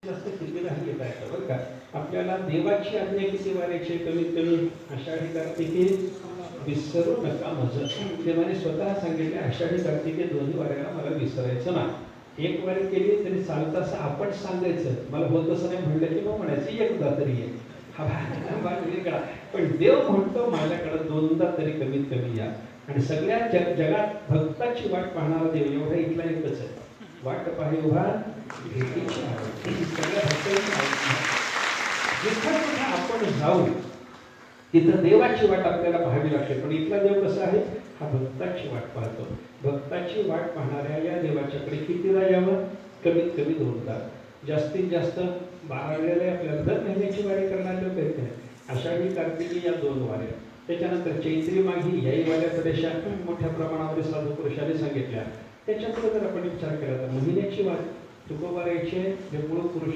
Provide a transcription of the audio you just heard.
जास्त कितीला येता येतं बरं का. आपल्याला देवाची आज्ञा किती वारायची कमीत कमी आषाढी कार्तिकी विसरू नका माझं. देवाने स्वतः सांगितले आषाढी कार्तिकी दोन्ही वाऱ्याला मला विसरायचं ना. एक वारी केली तरी चालतं असं आपण सांगायचं. मला होत असं नाही म्हणलं की मग म्हणायचं एकदा तरी ये. हा भाग वेगळा. पण देव म्हणतो माझ्याकडं दोनदा तरी कमीत कमी या. आणि सगळ्या जगात भक्ताची वाट पाहणारा देव एवढा इथला एकच आहे. वाट पाही उभा भेटीची आवड. सगळ्या भक्तांची जिथं कुठे आपण जाऊ तिथं देवाची वाट आपल्याला पाहावी लागते. पण इथला देव कसा आहे? हा भक्ताची वाट पाहतो. भक्ताची वाट पाहणाऱ्या या देवाच्याकडे कितीदा यावं? कमीत कमी दोनदा. जास्तीत जास्त 12 वेळेला आपल्याला दर महिन्याची वारी करणारे लोक आहेत नाही. आषाढी कार्तिकी या 2 वाऱ्या. त्याच्यानंतर चैत्री माघी याही वाऱ्या थोड्याशा मोठ्या प्रमाणामध्ये साधू पुरुषाने सांगितल्या. त्याच्यापुढे जर आपण विचार केला तर महिन्याची वारी तुकोबा यायचे जे मूळ पुरुष